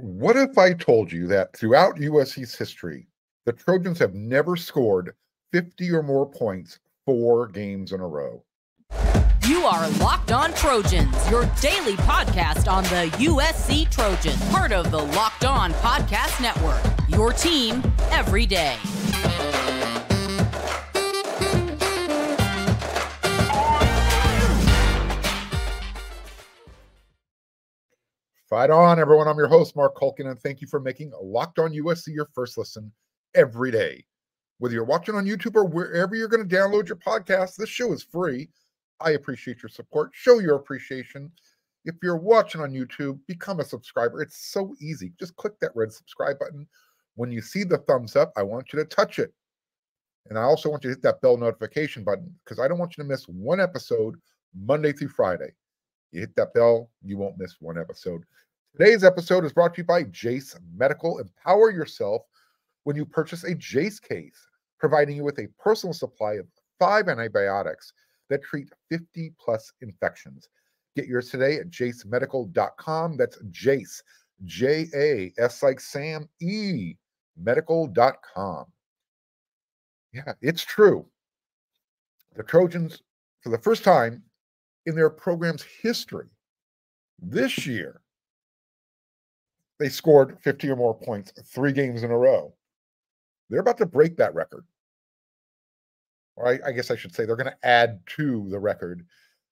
What if I told you that throughout USC's history, the Trojans have never scored 50 or more points 4 games in a row? You are Locked On Trojans, your daily podcast on the USC Trojans, part of the Locked On Podcast Network, your team every day. Fight on, everyone. I'm your host, Mark Culkin, and thank you for making Locked On USC your first listen every day. Whether you're watching on YouTube or wherever you're going to download your podcast, this show is free. I appreciate your support. Show your appreciation. If you're watching on YouTube, become a subscriber. It's so easy. Just click that red subscribe button. When you see the thumbs up, I want you to touch it. And I also want you to hit that bell notification button because I don't want you to miss one episode Monday through Friday. You hit that bell, you won't miss one episode. Today's episode is brought to you by Jace Medical. Empower yourself when you purchase a Jace case, providing you with a personal supply of 5 antibiotics that treat 50 plus infections. Get yours today at jacemedical.com. That's Jace, J-A-S like Sam, E, medical.com. Yeah, it's true. The Trojans, for the first time in their program's history, this year, they scored 50 or more points 3 games in a row. They're about to break that record. Or I guess I should say they're going to add to the record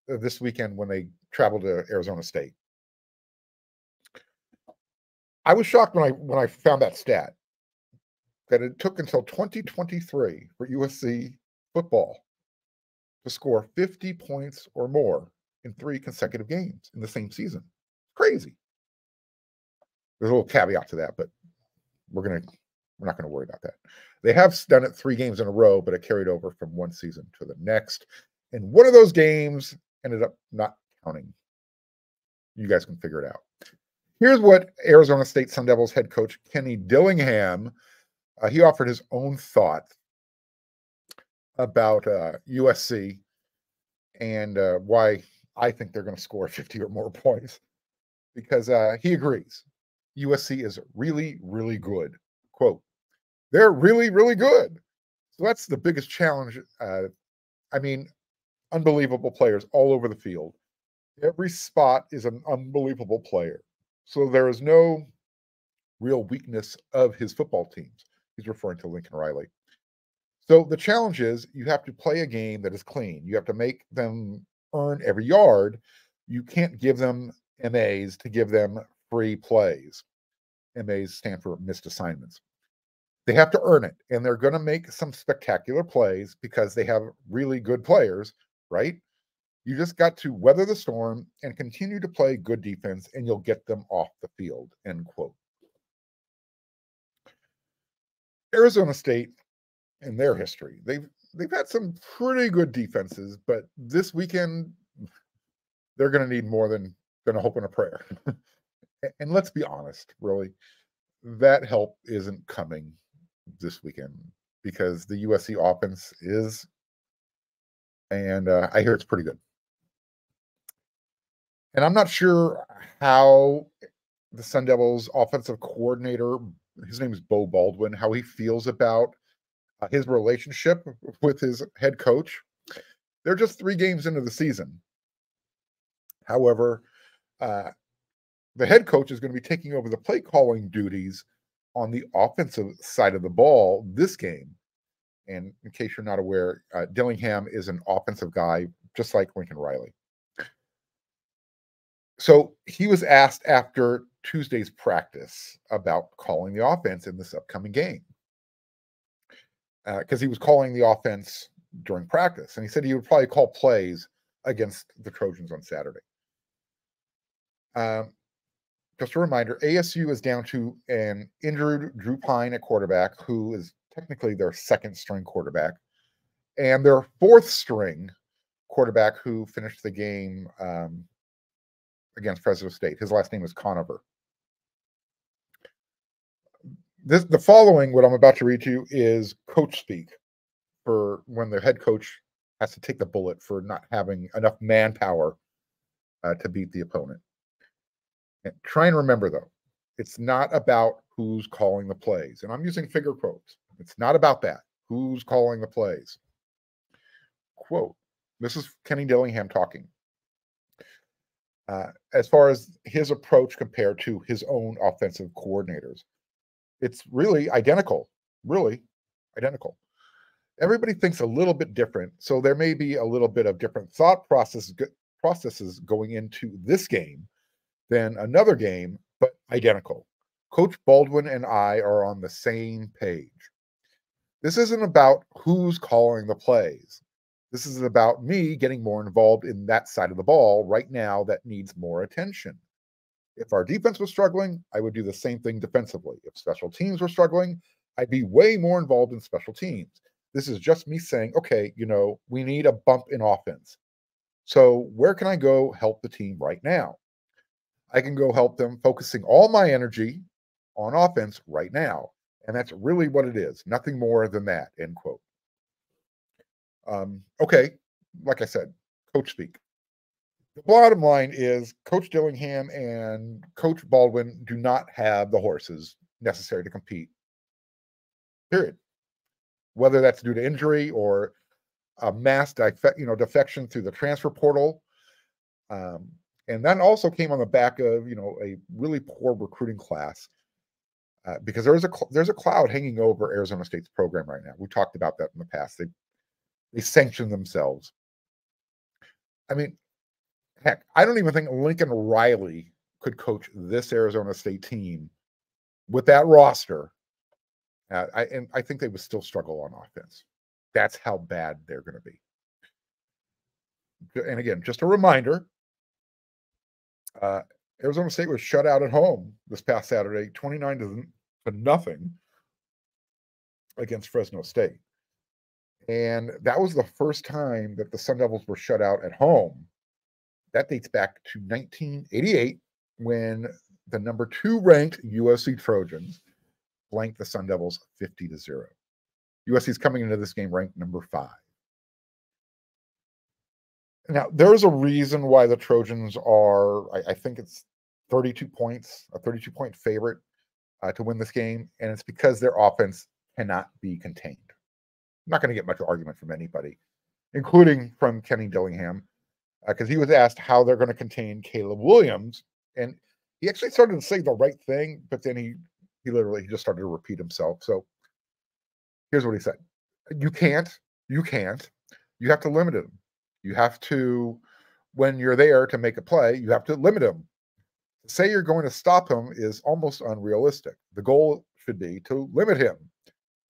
this weekend when they travel to Arizona State. I was shocked when I found that stat, that it took until 2023 for USC football to score 50 points or more in 3 consecutive games in the same season. Crazy. There's a little caveat to that, but we're not going to worry about that. They have done it 3 games in a row, but it carried over from one season to the next. And one of those games ended up not counting. You guys can figure it out. Here's what Arizona State Sun Devils head coach Kenny Dillingham, he offered his own thoughts about USC and why I think they're going to score 50 or more points. Because he agrees. USC is really, really good. Quote, they're really, really good. So that's the biggest challenge. Unbelievable players all over the field. Every spot is an unbelievable player. So there is no real weakness of his football teams. He's referring to Lincoln Riley. So the challenge is you have to play a game that is clean. You have to make them earn every yard. You can't give them MAs to give them free plays. MAs stand for missed assignments. They have to earn it, and they're going to make some spectacular plays because they have really good players, right? You just got to weather the storm and continue to play good defense, and you'll get them off the field, end quote. Arizona State, in their history, they've had some pretty good defenses, but this weekend, they're going to need more than a hope and a prayer. And let's be honest, really, that help isn't coming this weekend because the USC offense is, and I hear it's pretty good. And I'm not sure how the Sun Devils offensive coordinator, his name is Bo Baldwin, how he feels about his relationship with his head coach. They're just 3 games into the season. However, the head coach is going to be taking over the play calling duties on the offensive side of the ball this game. And in case you're not aware, Dillingham is an offensive guy, just like Lincoln Riley. So he was asked after Tuesday's practice about calling the offense in this upcoming game. Because he was calling the offense during practice. And he said he would probably call plays against the Trojans on Saturday. Just a reminder, ASU is down to an injured Drew Pine at quarterback, who is technically their 2nd string quarterback, and their 4th string quarterback who finished the game against Fresno State. His last name is Conover. The following, what I'm about to read to you, is coach speak for when the head coach has to take the bullet for not having enough manpower to beat the opponent. And try and remember, though, It's not about who's calling the plays. And I'm using figure quotes. It's not about that. Who's calling the plays? Quote, this is Kenny Dillingham talking. As far as his approach compared to his own offensive coordinators, it's really identical. Really identical. Everybody thinks a little bit different, so there may be a little bit of different thought processes going into this game than another game, but identical. Coach Baldwin and I are on the same page. This isn't about who's calling the plays. This is about me getting more involved in that side of the ball right now that needs more attention. If our defense was struggling, I would do the same thing defensively. If special teams were struggling, I'd be way more involved in special teams. This is just me saying, okay, we need a bump in offense. So where can I go help the team right now? I can go help them focusing all my energy on offense right now. And that's really what it is. Nothing more than that, end quote. Okay, like I said, coach speak. The bottom line is Coach Dillingham and Coach Baldwin do not have the horses necessary to compete, period. Whether that's due to injury or a mass defection through the transfer portal. And that also came on the back of, a really poor recruiting class because there's a cloud hanging over Arizona State's program right now. We talked about that in the past. They sanctioned themselves. I mean, heck, I don't even think Lincoln Riley could coach this Arizona State team with that roster. I think they would still struggle on offense. That's how bad they're going to be. And again, just a reminder, Arizona State was shut out at home this past Saturday, 29-0 against Fresno State. And that was the first time that the Sun Devils were shut out at home. That dates back to 1988 when the number 2 ranked USC Trojans blanked the Sun Devils 50-0. USC is coming into this game ranked number 5. Now, there's a reason why the Trojans are, I think it's 32 points, a 32-point favorite to win this game, and it's because their offense cannot be contained. I'm not going to get much argument from anybody, including from Kenny Dillingham, because he was asked how they're going to contain Caleb Williams, and he actually started to say the right thing, but then he just started to repeat himself. So here's what he said. You can't. You have to limit him. You have to, when you're there to make a play, you have to limit him. To say you're going to stop him is almost unrealistic. The goal should be to limit him.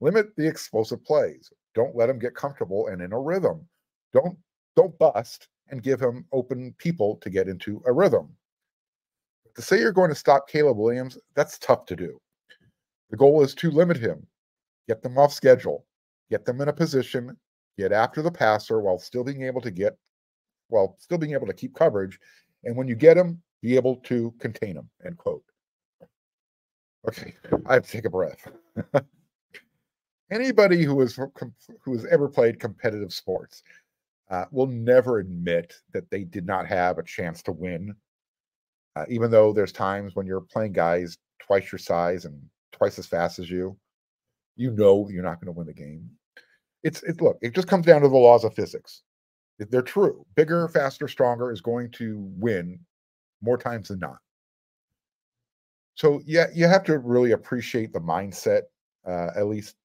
Limit the explosive plays. Don't let him get comfortable and in a rhythm. Don't bust and give him open people to get into a rhythm. To say you're going to stop Caleb Williams, that's tough to do. The goal is to limit him, get them off schedule, get them in a position, get after the passer while still being able to keep coverage, and when you get him, be able to contain him, end quote. Okay, I have to take a breath. Anybody who has ever played competitive sports will never admit that they did not have a chance to win, even though there's times when you're playing guys twice your size and twice as fast as you, you're not going to win the game. Look, it just comes down to the laws of physics. They're true. Bigger, faster, stronger is going to win more times than not. So yeah, you have to really appreciate the mindset, at least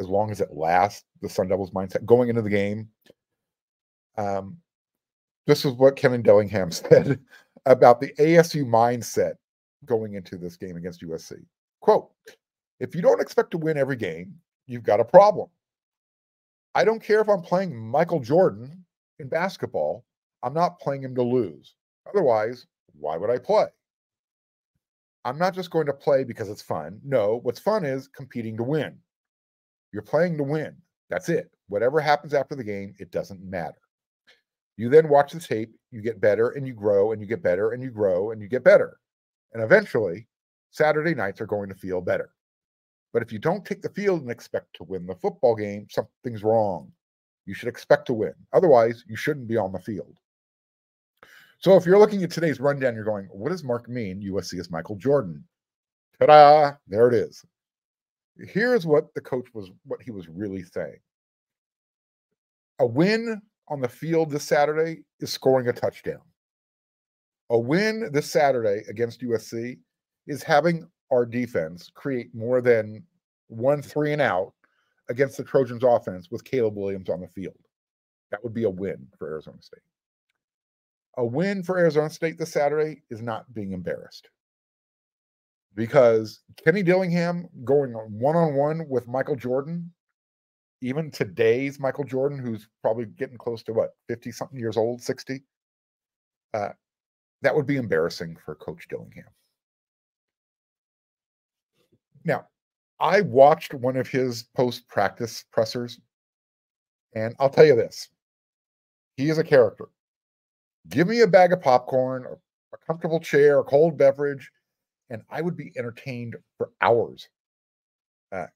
as long as it lasts, the Sun Devils mindset going into the game. This is what Kenny Dillingham said about the ASU mindset going into this game against USC. Quote, if you don't expect to win every game, you've got a problem. I don't care if I'm playing Michael Jordan in basketball. I'm not playing him to lose. Otherwise, why would I play? I'm not just going to play because it's fun. No, what's fun is competing to win. You're playing to win. That's it. Whatever happens after the game, it doesn't matter. You then watch the tape, you get better and you grow and you get better and you grow and you get better. And eventually, Saturday nights are going to feel better. But if you don't take the field and expect to win the football game, something's wrong. You should expect to win. Otherwise, you shouldn't be on the field. So if you're looking at today's rundown, you're going, what does Mark mean? USC is Michael Jordan. Ta-da! There it is. Here's what he was really saying. A win on the field this Saturday is scoring a touchdown. A win this Saturday against USC is having our defense create more than 1 3 and out against the Trojans offense with Caleb Williams on the field. That would be a win for Arizona State. A win for Arizona State this Saturday is not being embarrassed. Because Kenny Dillingham going one-on-one with Michael Jordan, even today's Michael Jordan, who's probably getting close to 50-something years old, 60, that would be embarrassing for Coach Dillingham. Now, I watched one of his post-practice pressers, and I'll tell you this. He is a character. Give me a bag of popcorn, a comfortable chair, a cold beverage, and I would be entertained for hours.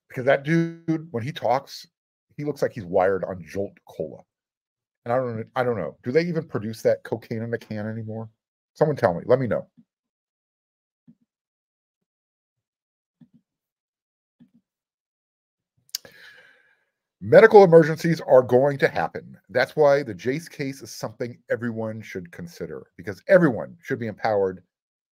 Because that dude, when he talks, he looks like he's wired on Jolt Cola. And I don't know. Do they even produce that cocaine in a can anymore? Someone tell me. Let me know. Medical emergencies are going to happen. That's why the Jace case is something everyone should consider, because everyone should be empowered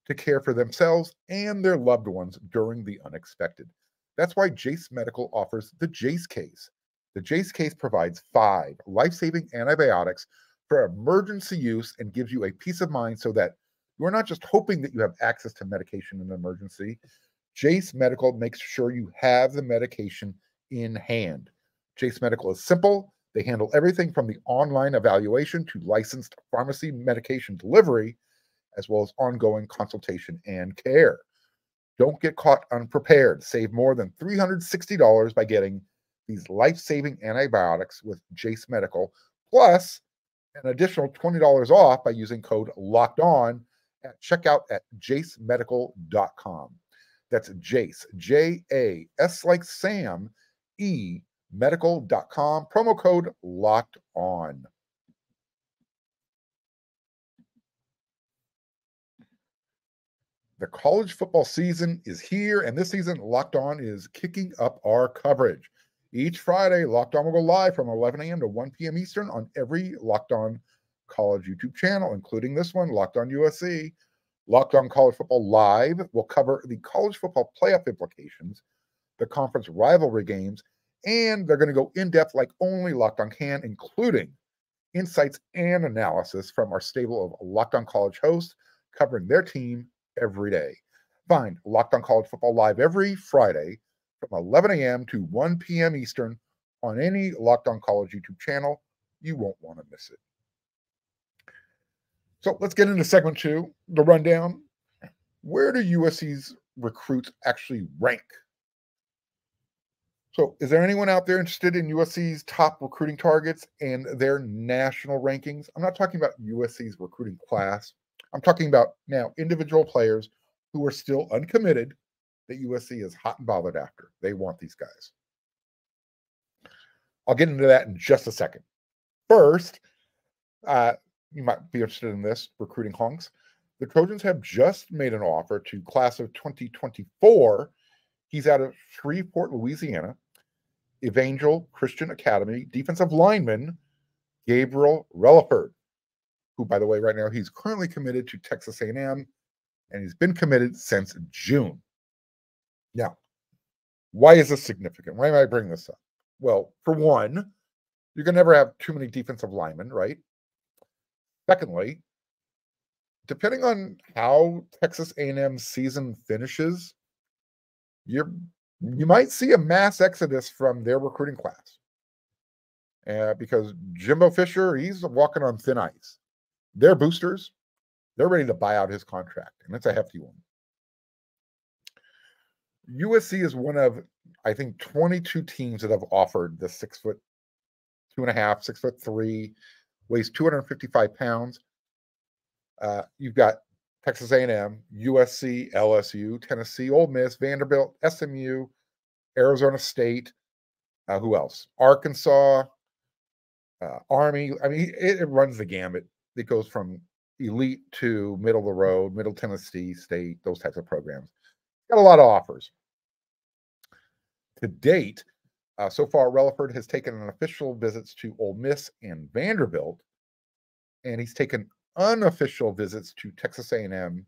to care for themselves and their loved ones during the unexpected. That's why Jace Medical offers the Jace case. The Jace case provides 5 life-saving antibiotics for emergency use and gives you a peace of mind so that you're not just hoping that you have access to medication in an emergency. Jace Medical makes sure you have the medication in hand. Jace Medical is simple. They handle everything from the online evaluation to licensed pharmacy medication delivery, as well as ongoing consultation and care. Don't get caught unprepared. Save more than $360 by getting these life-saving antibiotics with Jace Medical, plus an additional $20 off by using code LOCKEDON at checkout at jacemedical.com. That's Jace, J-A-S like Sam, E, medical.com, promo code LOCKEDON. The college football season is here, and this season, Locked On is kicking up our coverage. Each Friday, Locked On will go live from 11 a.m. to 1 p.m. Eastern on every Locked On College YouTube channel, including this one, Locked On USC. Locked On College Football Live will cover the college football playoff implications, the conference rivalry games, and they're going to go in-depth like only Locked On can, including insights and analysis from our stable of Locked On College hosts covering their team every day. Find Locked On College Football Live every Friday from 11 a.m. to 1 p.m. Eastern on any Locked On College YouTube channel. You won't want to miss it. So let's get into segment 2, the rundown. Where do USC's recruits actually rank? So is there anyone out there interested in USC's top recruiting targets and their national rankings? I'm not talking about USC's recruiting class. I'm talking about now individual players who are still uncommitted that USC is hot and bothered after. They want these guys. I'll get into that in just a second. First, you might be interested in this, recruiting honks. The Trojans have just made an offer to class of 2024. He's out of Shreveport, Louisiana, Evangel Christian Academy, defensive lineman Gabriel Relaford, who, by the way, right now he's currently committed to Texas A&M, and he's been committed since June. Now, why is this significant? Why am I bringing this up? Well, for one, you can never have too many defensive linemen, right? Secondly, depending on how Texas A&M's season finishes, you might see a mass exodus from their recruiting class. Because Jimbo Fisher, he's walking on thin ice. Their boosters, they're ready to buy out his contract, and it's a hefty one. USC is one of, I think, 22 teams that have offered the 6'2.5", 6'3", weighs 255 pounds. You've got Texas A&M, USC, LSU, Tennessee, Ole Miss, Vanderbilt, SMU, Arizona State. Who else? Arkansas, Army. I mean, it runs the gamut. It goes from elite to middle of the road, Middle Tennessee State, those types of programs. got a lot of offers. To date, so far, Relaford has taken an official visits to Ole Miss and Vanderbilt, and he's taken unofficial visits to Texas A&M,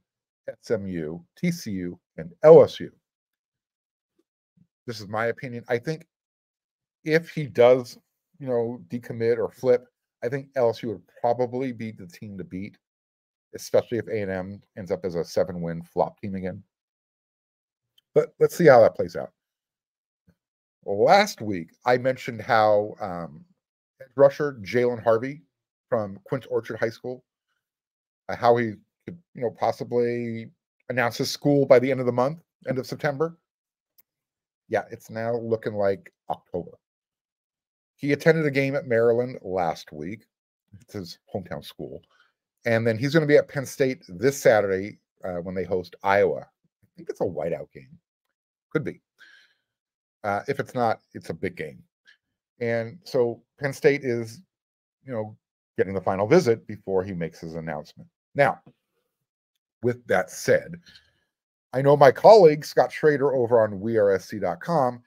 SMU, TCU, and LSU. This is my opinion. I think if he does, decommit or flip, I think LSU would probably be the team to beat, especially if A&M ends up as a 7-win flop team again. But let's see how that plays out. Last week, I mentioned how edge rusher Jalen Harvey from Quince Orchard High School, how he could, possibly announce his school by the end of the month, end of September. Yeah, it's now looking like October. He attended a game at Maryland last week. It's his hometown school. And then he's going to be at Penn State this Saturday when they host Iowa. I think it's a whiteout game. Could be. If it's not, it's a big game. And so Penn State is, getting the final visit before he makes his announcement. Now, with that said, I know my colleague, Scott Schrader, over on wearesc.com,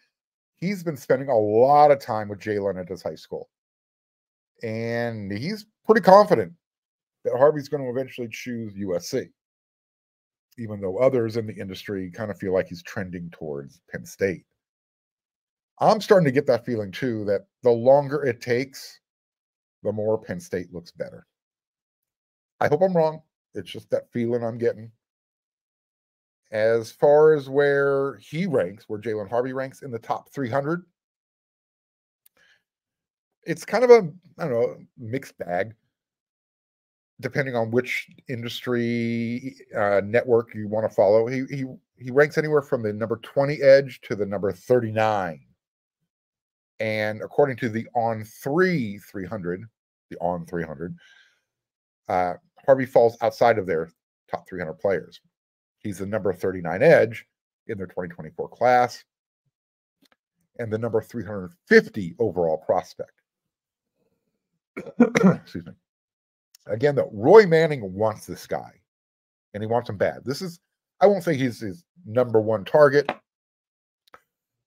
he's been spending a lot of time with Jalen at his high school. And he's pretty confident that Harvey's going to eventually choose USC, even though others in the industry kind of feel like he's trending towards Penn State. I'm starting to get that feeling, too, that the longer it takes, the more Penn State looks better. I hope I'm wrong. It's just that feeling I'm getting. As far as where he ranks, where Jalen Harvey ranks in the top 300, it's kind of a, mixed bag, depending on which industry network you want to follow. He ranks anywhere from the number 20 edge to the number 39. And according to the On3 300, Harvey falls outside of their top 300 players. He's the number 39 edge in their 2024 class and the number 350 overall prospect. Excuse me. Again, though, Roy Manning wants this guy, and he wants him bad. I won't say he's his number one target,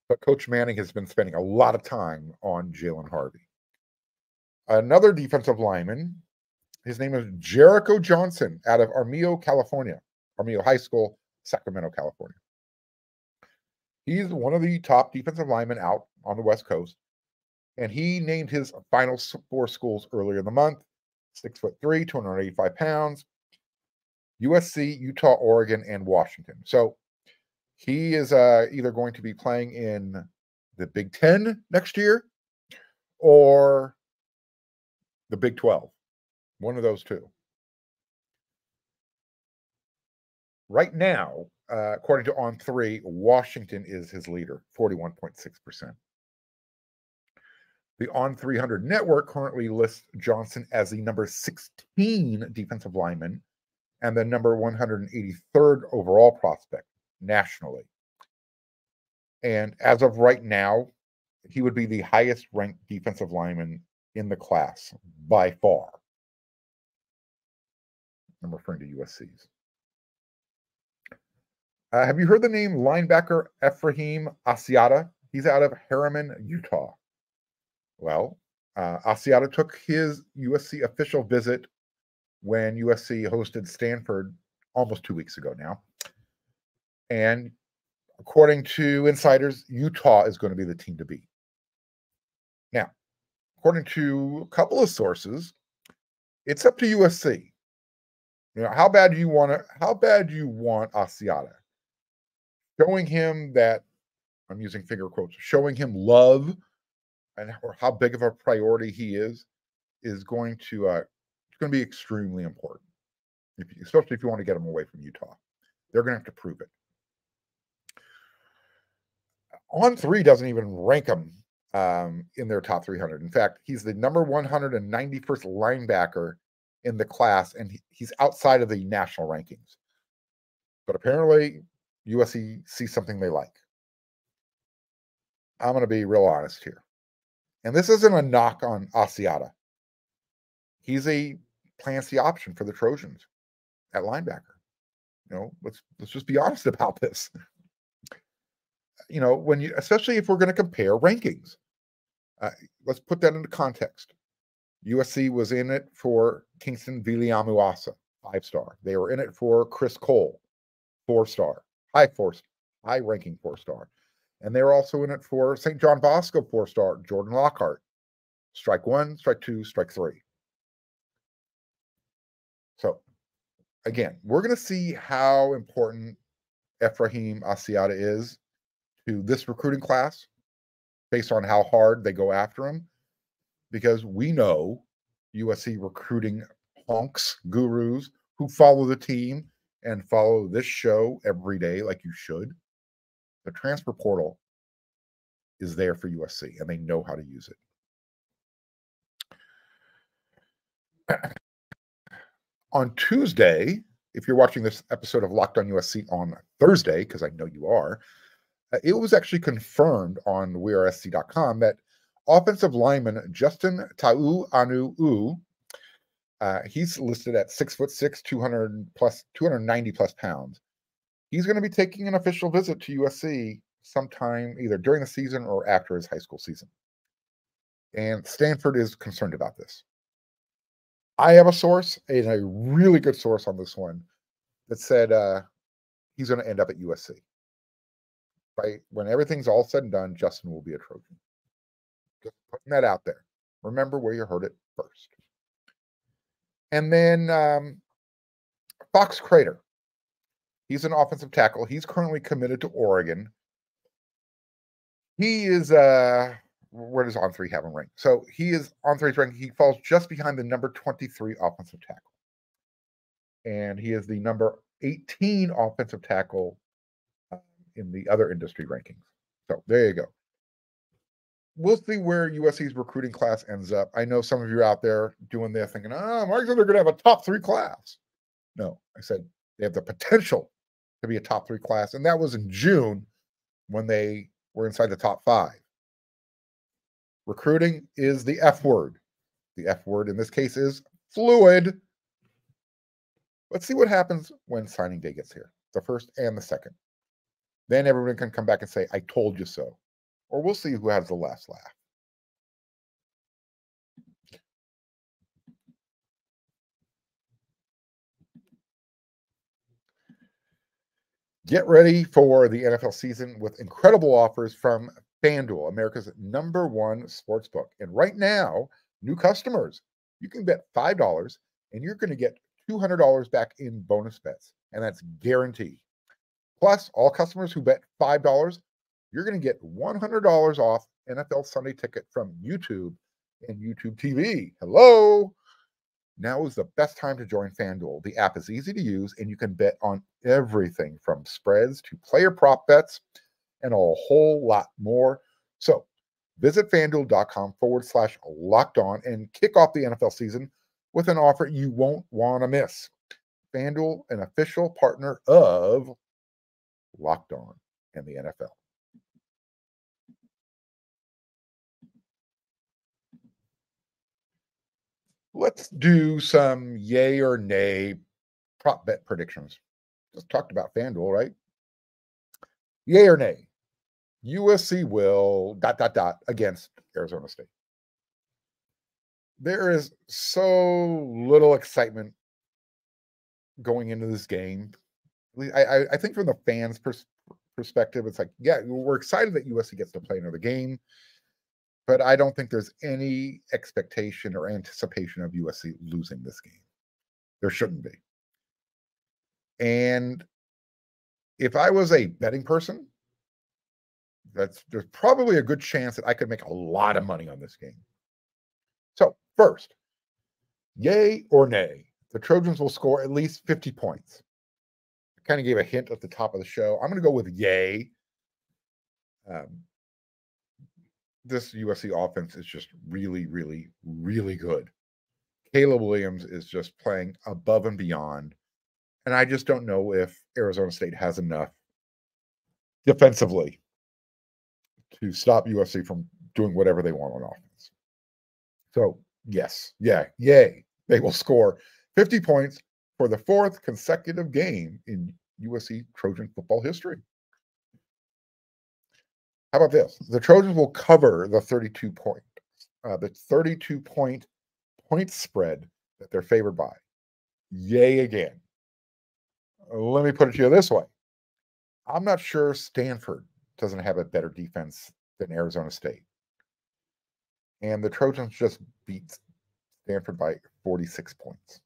but Coach Manning has been spending a lot of time on Jalen Harvey. Another defensive lineman, his name is Jericho Johnson out of Armijo, California. Armijo High School, Sacramento, California. He's one of the top defensive linemen out on the West Coast, and he named his final 4 schools earlier in the month: 6'3", 285 pounds, USC, Utah, Oregon, and Washington. So he is either going to be playing in the Big Ten next year or the Big 12. One of those two. Right now, according to On3, Washington is his leader, 41.6%. The On300 network currently lists Johnson as the number 16 defensive lineman and the number 183rd overall prospect nationally. And as of right now, he would be the highest ranked defensive lineman in the class by far. I'm referring to USC's. Have you heard the name linebacker Ephraim Asiata? He's out of Harriman, Utah. Well, Asiata took his USC official visit when USC hosted Stanford almost 2 weeks ago now. And according to insiders, Utah is going to be the team to beat. Now, according to a couple of sources, it's up to USC. How bad do you want Asiata? Showing him that, I'm using finger quotes, showing him love and or how big of a priority he is going to it's going to be extremely important, especially if you want to get him away from Utah. They're going to have to prove it. On3 doesn't even rank him in their top 300. In fact, he's the number 191st linebacker in the class, and he's outside of the national rankings. But apparently, USC sees something they like. I'm going to be real honest here. And this isn't a knock on Asiata. He's a plan C option for the Trojans at linebacker. Let's just be honest about this. especially if we're going to compare rankings. Let's put that into context. USC was in it for Kingston Viliamuasa, 5-star. They were in it for Chris Cole, 4-star, high-ranking 4-star. And they were also in it for St. John Bosco, 4-star, Jordan Lockhart. Strike 1, strike 2, strike 3. So, again, we're going to see how important Ephraim Asiata is to this recruiting class based on how hard they go after him. Because we know USC recruiting honks, gurus who follow the team and follow this show every day like you should. The transfer portal is there for USC, and they know how to use it. On Tuesday, if you're watching this episode of Locked on USC on Thursday, because I know you are, it was actually confirmed on wearesc.com that offensive lineman Justin Ta'u-Anu-U, he's listed at 6'6", 290 plus pounds. He's going to be taking an official visit to USC sometime either during the season or after his high school season. And Stanford is concerned about this. I have a source, and a really good source on this one, that said he's going to end up at USC. Right? When everything's all said and done, Justin will be a Trojan. Just putting that out there. Remember where you heard it first. And then Fox Crater. He's an offensive tackle. He's currently committed to Oregon. He is, where does On3 have him ranked? So he is On3's rank. He falls just behind the number 23 offensive tackle. And he is the number 18 offensive tackle in the other industry rankings. So there you go. We'll see where USC's recruiting class ends up. I know some of you are out there doing this thinking, Mark said they're going to have a top 3 class. No, I said they have the potential to be a top 3 class. And that was in June when they were inside the top 5. Recruiting is the F word. The F word in this case is fluid. Let's see what happens when signing day gets here, the first and the second. Then everyone can come back and say, I told you so. Or we'll see who has the last laugh. Get ready for the NFL season with incredible offers from FanDuel, America's #1 sportsbook. And right now, new customers, you can bet $5 and you're going to get $200 back in bonus bets. And that's guaranteed. Plus, all customers who bet $5, you're going to get $100 off NFL Sunday Ticket from YouTube and YouTube TV. Hello! Now is the best time to join FanDuel. The app is easy to use, and you can bet on everything from spreads to player prop bets and a whole lot more. So visit FanDuel.com/lockedon and kick off the NFL season with an offer you won't want to miss. FanDuel, an official partner of Locked On and the NFL. Let's do some yay or nay prop bet predictions. Just talked about FanDuel, right? Yay or nay? USC will ... against Arizona State. There is so little excitement going into this game. I think from the fans' perspective, it's like, yeah, we're excited that USC gets to play another game, but I don't think there's any expectation or anticipation of USC losing this game. There shouldn't be. And if I was a betting person, there's probably a good chance that I could make a lot of money on this game. So first, yay or nay, the Trojans will score at least 50 points. I kind of gave a hint at the top of the show. I'm going to go with yay. This USC offense is just really, really, really good. Caleb Williams is just playing above and beyond. And I just don't know if Arizona State has enough defensively to stop USC from doing whatever they want on offense. So, yes, yay. They will score 50 points for the 4th consecutive game in USC Trojan football history. How about this? The Trojans will cover the 32 point point spread that they're favored by. Yay again. Let me put it to you this way. I'm not sure Stanford doesn't have a better defense than Arizona State. And the Trojans just beat Stanford by 46 points.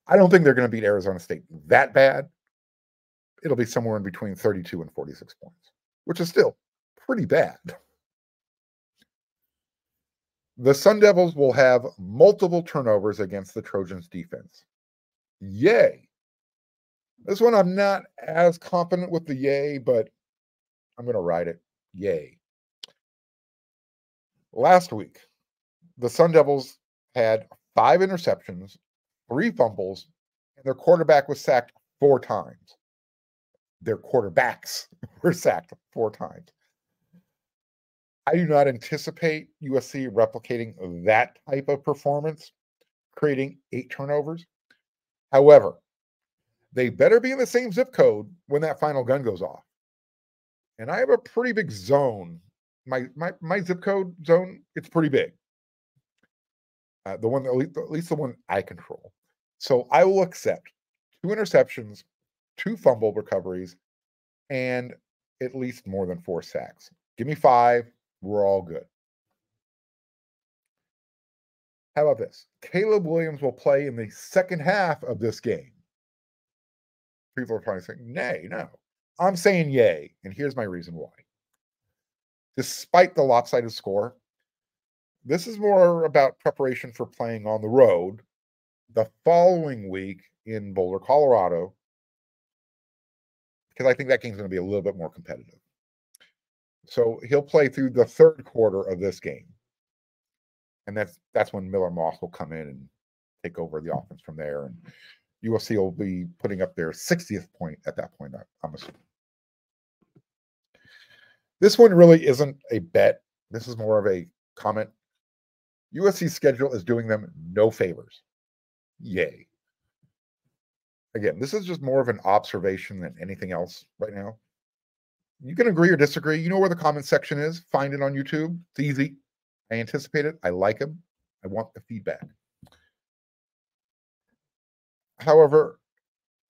I don't think they're going to beat Arizona State that bad. It'll be somewhere in between 32 and 46 points, which is still pretty bad. The Sun Devils will have multiple turnovers against the Trojans' defense. Yay. This one I'm not as confident with the yay, but I'm going to ride it. Yay. Last week, the Sun Devils had 5 interceptions, 3 fumbles, and their quarterback was sacked 4 times. Their quarterbacks were sacked 4 times. I do not anticipate USC replicating that type of performance, creating 8 turnovers. However, they better be in the same zip code when that final gun goes off. And I have a pretty big zone. My zip code zone, it's pretty big. The one, at least the one I control. So I will accept 2 interceptions, 2 fumble recoveries, and at least more than 4 sacks. Give me 5. We're all good. How about this? Caleb Williams will play in the second half of this game. People are probably saying, nay, no. I'm saying yay, and here's my reason why. Despite the lopsided score, this is more about preparation for playing on the road the following week in Boulder, Colorado, because I think that game's going to be a little bit more competitive. So he'll play through the third quarter of this game. And that's when Miller Moss will come in and take over the offense from there. And USC will be putting up their 60th point at that point, I'm assuming. This one really isn't a bet. This is more of a comment. USC's schedule is doing them no favors. Yay. Again, this is just more of an observation than anything else right now. You can agree or disagree. You know where the comment section is. Find it on YouTube. It's easy. I anticipate it. I like them. I want the feedback. However,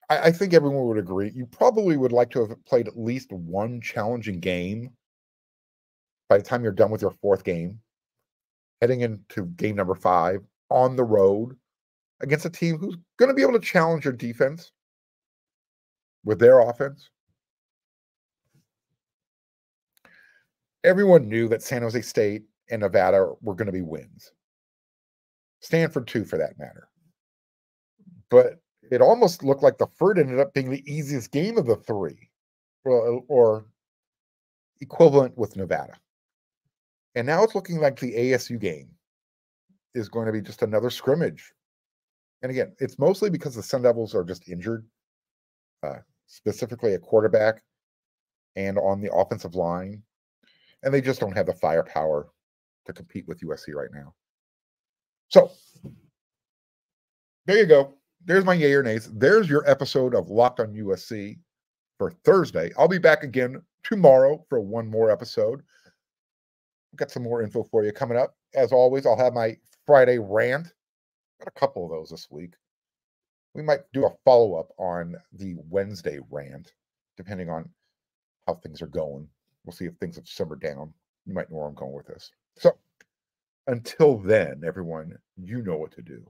I think everyone would agree. You probably would like to have played at least one challenging game by the time you're done with your 4th game, heading into game number 5 on the road against a team who's going to be able to challenge your defense with their offense. Everyone knew that San Jose State and Nevada were going to be wins. Stanford too, for that matter. But it almost looked like the third ended up being the easiest game of the 3, or equivalent with Nevada. And now it's looking like the ASU game is going to be just another scrimmage. And again, it's mostly because the Sun Devils are just injured, specifically at quarterback and on the offensive line. And they just don't have the firepower to compete with USC right now. So, there you go. There's my yay or nays. There's your episode of Locked on USC for Thursday. I'll be back again tomorrow for one more episode. I've got some more info for you coming up. As always, I'll have my Friday rant. Got a couple of those this week. We might do a follow-up on the Wednesday rant, depending on how things are going. We'll see if things have simmered down. You might know where I'm going with this. So, until then, everyone, you know what to do.